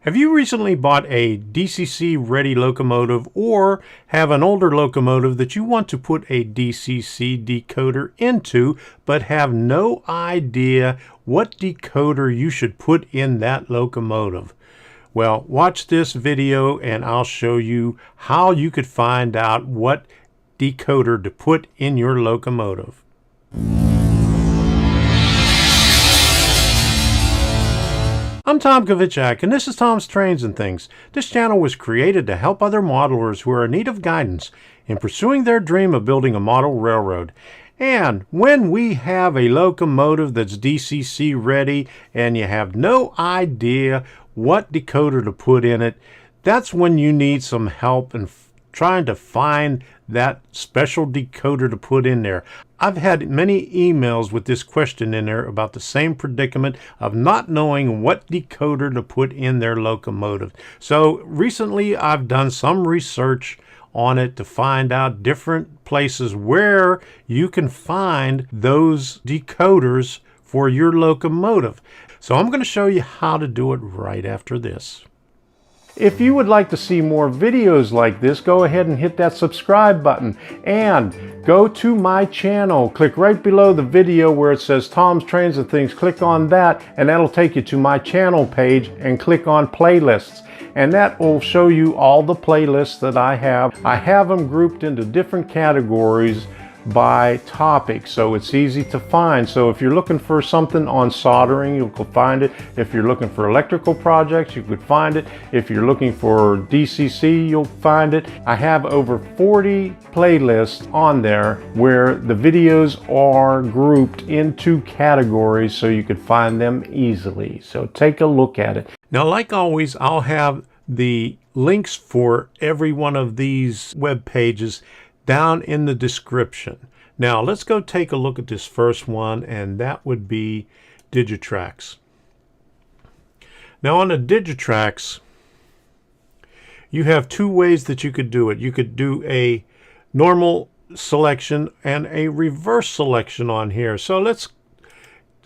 Have you recently bought a DCC Ready locomotive or have an older locomotive that you want to put a DCC decoder into but have no idea what decoder you should put in that locomotive? Well, watch this video and I'll show you how you could find out what decoder to put in your locomotive. I'm Tom Kovichak, and this is Tom's Trains and Things. This channel was created to help other modelers who are in need of guidance in pursuing their dream of building a model railroad. And when we have a locomotive that's DCC ready and you have no idea what decoder to put in it, that's when you need some help in trying to find that special decoder to put in there. I've had many emails with this question in there about the same predicament of not knowing what decoder to put in their locomotive. So recently I've done some research on it to find out different places where you can find those decoders for your locomotive. So I'm going to show you how to do it right after this. If you would like to see more videos like this, go ahead and hit that subscribe button and go to my channel. Click right below the video where it says Tom's Trains and Things. Click on that and that'll take you to my channel page, and click on playlists. And that will show you all the playlists that I have. I have them grouped into different categories by topic, so it's easy to find. So if you're looking for something on soldering, you could find it. If you're looking for electrical projects, you could find it. If you're looking for DCC, you'll find it. I have over 40 playlists on there where the videos are grouped into categories so you could find them easily. So take a look at it. Now, like always, I'll have the links for every one of these web pages down in the description. Now let's go take a look at this first one, and that would be Digitrax. Now on the Digitrax, you have two ways that you could do it. You could do a normal selection and a reverse selection on here. So let's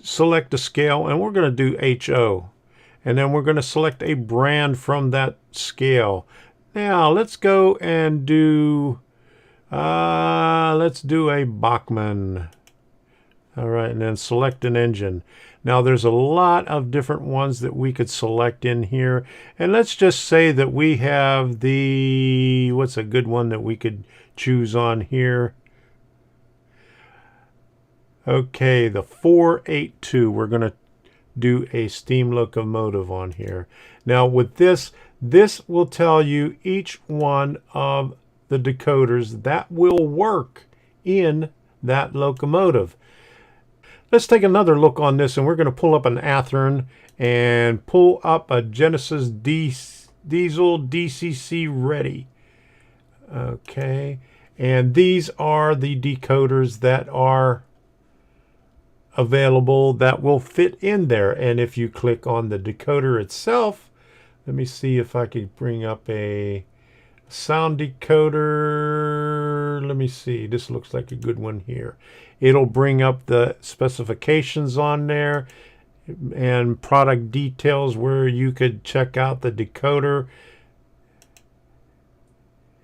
select the scale, and we're going to do HO, and then we're going to select a brand from that scale. Now let's go and do let's do a Bachmann. All right, and then select an engine. Now there's a lot of different ones that we could select in here, and let's just say that we have the, what's a good one that we could choose on here? Okay, the 482. We're going to do a steam locomotive on here. Now with this will tell you each one of the decoders that will work in that locomotive. Let's take another look on this, and we're going to pull up an Athearn and pull up a Genesis Diesel DCC Ready. Okay, and these are the decoders that are available that will fit in there. And if you click on the decoder itself, let me see if I could bring up a sound decoder. Let me see, this looks like a good one here. It'll bring up the specifications on there and product details where you could check out the decoder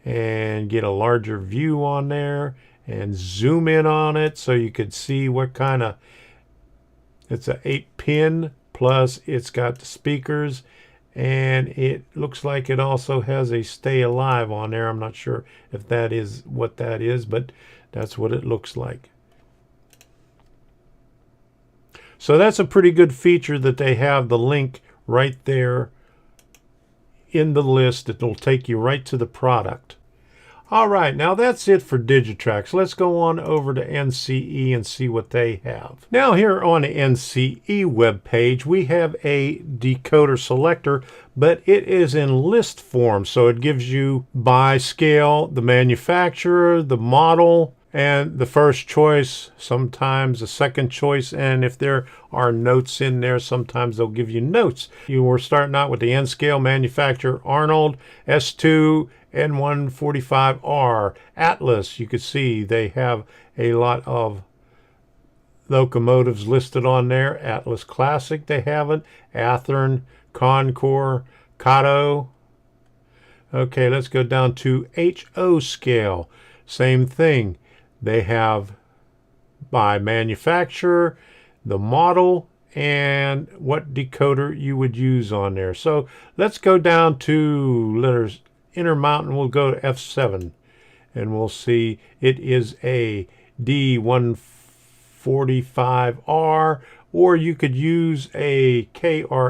and get a larger view on there and zoom in on it so you could see what kind of, it's a 8-pin, plus it's got the speakers, and it looks like it also has a stay alive on there. I'm not sure if that is what that is, but that's what it looks like. So that's a pretty good feature that they have the link right there in the list. It'll take you right to the product. All right, now that's it for Digitrax. Let's go on over to NCE and see what they have. Now here on the NCE web page, we have a decoder selector, but it is in list form. So it gives you by scale, the manufacturer, the model, and the first choice, sometimes a second choice, and if there are notes in there, sometimes they'll give you notes. You were starting out with the N scale manufacturer Arnold, S2, N145R, Atlas. You could see they have a lot of locomotives listed on there. Atlas Classic they haven't, Athearn, Concord, Kato. Okay, let's go down to HO scale. Same thing. They have by manufacturer, the model, and what decoder you would use on there. So let's go down to letters Intermountain. We'll go to F7 and we'll see it is a D145R, or you could use a KRS-SR.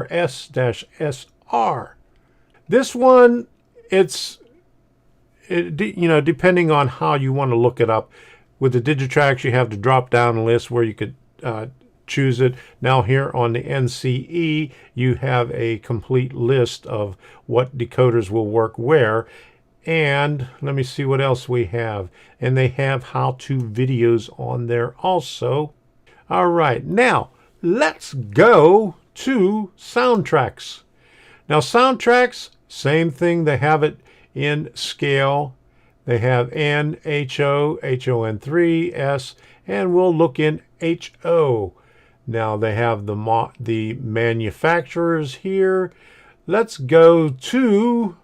This one, depending on how you want to look it up. With the Digitrax, you have the drop-down list where you could choose it. Now here on the NCE, you have a complete list of what decoders will work where. And let me see what else we have. And they have how-to videos on there also. All right, now let's go to soundtracks. Now soundtracks, same thing. They have it in scale. They have N, HO, HON3, S, and we'll look in HO. Now they have the manufacturers here. Let's go to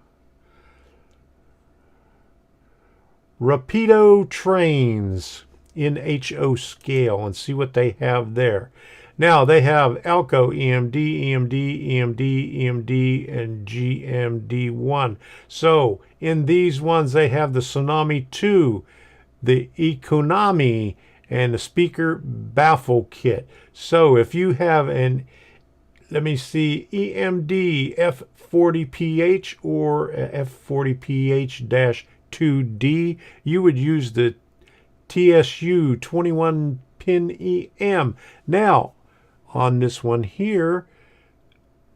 Rapido Trains in HO scale and see what they have there. Now they have Elko, EMD, EMD, EMD, EMD, and GMD1. So in these ones they have the Tsunami 2, the Economy, and the speaker baffle kit. So if you have an, let me see, EMD F40PH or F40PH-2D, you would use the TSU 21 pin EM. Now on this one here,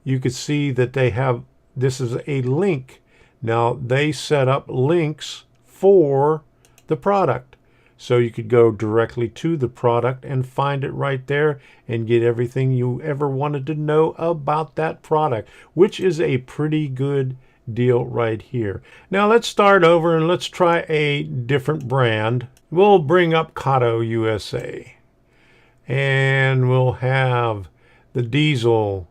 you could see that they have, this is a link. Now they set up links for the product. So you could go directly to the product and find it right there and get everything you ever wanted to know about that product, which is a pretty good deal right here. Now let's start over and let's try a different brand. We'll bring up Kato USA. And we'll have the diesel.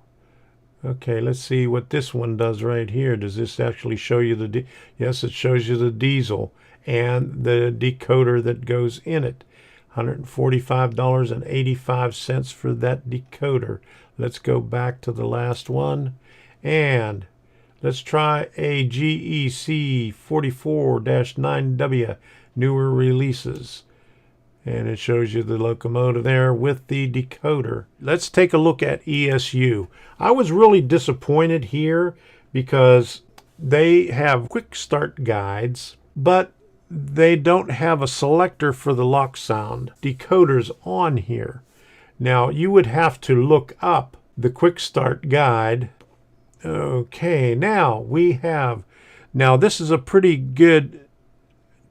Okay, let's see what this one does right here. Does this actually show you the... Yes, it shows you the diesel and the decoder that goes in it. $145.85 for that decoder. Let's go back to the last one. And let's try a GEC 44-9W, newer releases. And it shows you the locomotive there with the decoder. Let's take a look at ESU. I was really disappointed here because they have quick start guides, but they don't have a selector for the lock sound decoders on here. Now you would have to look up the quick start guide. Okay, now this is a pretty good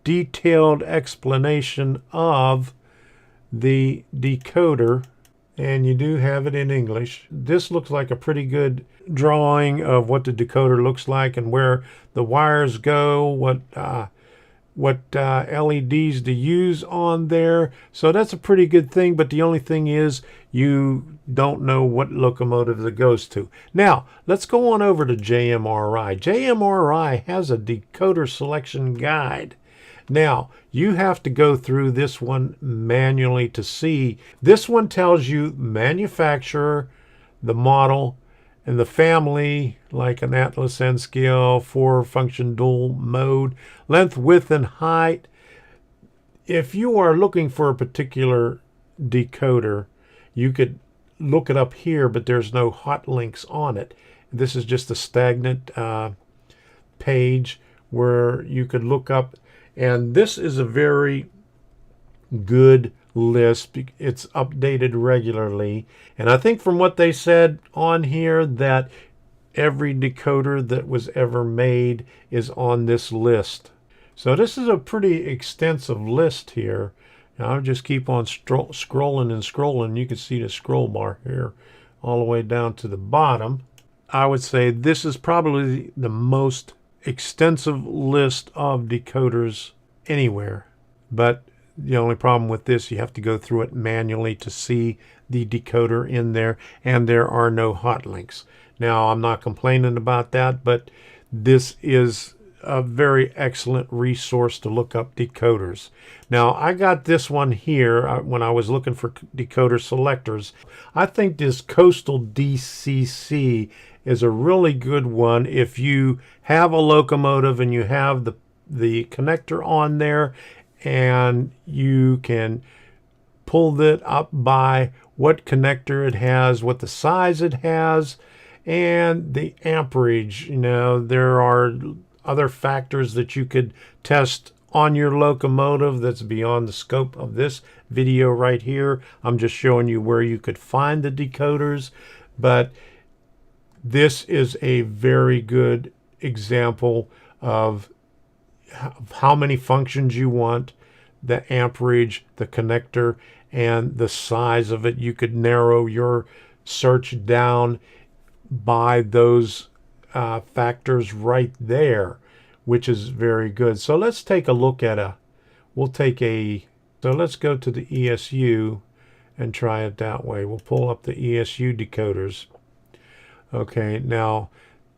detailed explanation of the decoder, and you do have it in English. This looks like a pretty good drawing of what the decoder looks like and where the wires go, what LEDs to use on there. So that's a pretty good thing, but the only thing is you don't know what locomotive it goes to. Now let's go on over to JMRI. JMRI has a decoder selection guide. Now, you have to go through this one manually to see. This one tells you manufacturer, the model, and the family, like an Atlas N scale, 4-function dual mode, length, width, and height. If you are looking for a particular decoder, you could look it up here, but there's no hot links on it. This is just a stagnant page where you could look up. And this is a very good list. It's updated regularly. And I think from what they said on here that every decoder that was ever made is on this list. So this is a pretty extensive list here. Now I'll just keep on scrolling and scrolling. You can see the scroll bar here all the way down to the bottom. I would say this is probably the most extensive list of decoders anywhere, but the only problem with this, you have to go through it manually to see the decoder in there, and there are no hot links. Now, I'm not complaining about that, but this is a very excellent resource to look up decoders. Now, I got this one here when I was looking for decoder selectors. I think this Coastal DCC is a really good one if you have a locomotive and you have the connector on there, and you can pull it up by what connector it has, what the size it has, and the amperage. You know, there are other factors that you could test on your locomotive that's beyond the scope of this video right here. I'm just showing you where you could find the decoders, but this is a very good example of how many functions you want, the amperage, the connector, and the size of it. You could narrow your search down by those factors right there, which is very good. So let's take a look at so let's go to the ESU and try it that way. We'll pull up the ESU decoders. Okay, now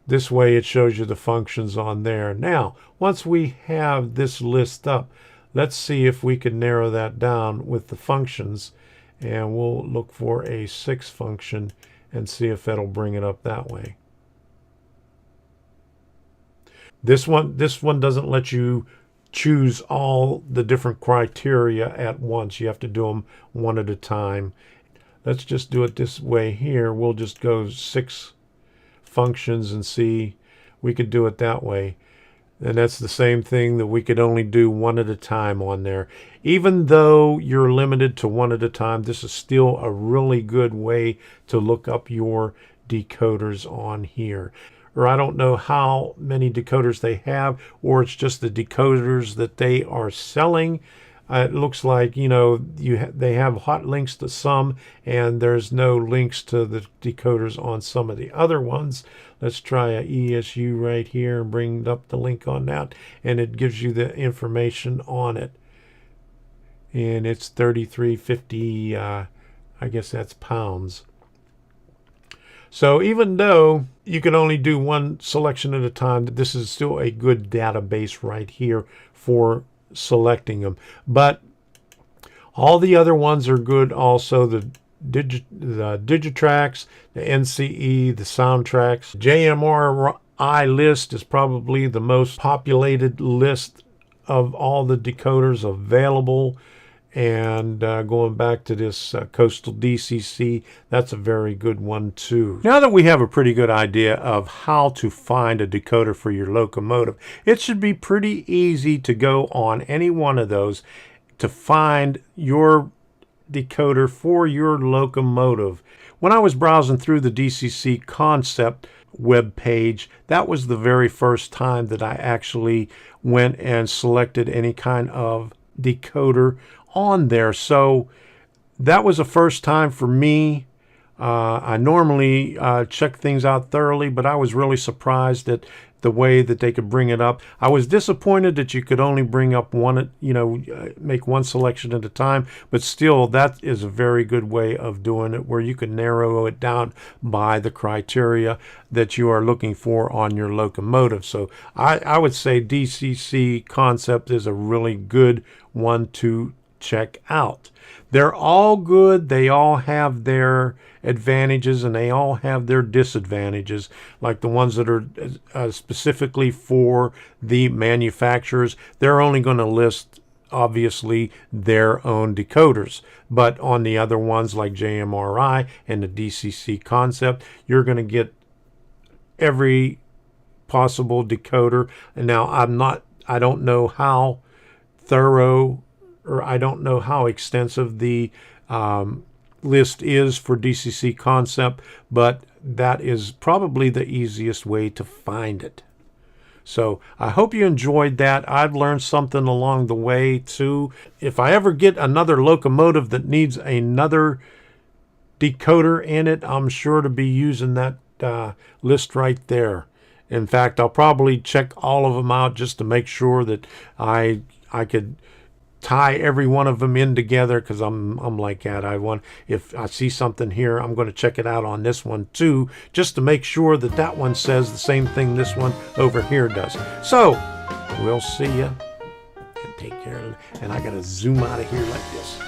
this way it shows you the functions on there. Now, once we have this list up, let's see if we can narrow that down with the functions, and we'll look for a 6 function and see if that'll bring it up that way. This one doesn't let you choose all the different criteria at once. You have to do them one at a time. Let's just do it this way here. We'll just go 6 functions and see. We could do it that way. And that's the same thing, that we could only do one at a time on there. Even though you're limited to one at a time, this is still a really good way to look up your decoders on here. Or I don't know how many decoders they have, or it's just the decoders that they are selling. It looks like, you know, they have hot links to some, and there's no links to the decoders on some of the other ones. Let's try a ESU right here and bring up the link on that, and it gives you the information on it. And it's 33.50, I guess that's pounds. So even though you can only do one selection at a time, this is still a good database right here for selecting them. But all the other ones are good also. The Digitrax, the NCE, the Soundtracks. JMRI list is probably the most populated list of all the decoders available. And going back to this Coastal DCC, that's a very good one too. Now that we have a pretty good idea of how to find a decoder for your locomotive, it should be pretty easy to go on any one of those to find your decoder for your locomotive. When I was browsing through the DCC concept web page, that was the very first time that I actually went and selected any kind of decoder on there. So that was the first time for me. I normally check things out thoroughly, but I was really surprised at the way that they could bring it up. I was disappointed that you could only bring up one, make one selection at a time, but still that is a very good way of doing it, where you can narrow it down by the criteria that you are looking for on your locomotive. So I would say DCC concept is a really good one to check out. They're all good. They all have their advantages and they all have their disadvantages. Like the ones that are specifically for the manufacturers, they're only going to list obviously their own decoders. But on the other ones like JMRI and the DCC concept, you're going to get every possible decoder. And now I don't know how thorough, or I don't know how extensive the list is for DCC concept, but that is probably the easiest way to find it. So I hope you enjoyed that. I've learned something along the way too. If I ever get another locomotive that needs another decoder in it, I'm sure to be using that list right there. In fact, I'll probably check all of them out just to make sure that I could tie every one of them in together, because I'm like that. If I see something here, I'm going to check it out on this one too, just to make sure that that one says the same thing this one over here does. So we'll see you. Take care. And I got to zoom out of here like this.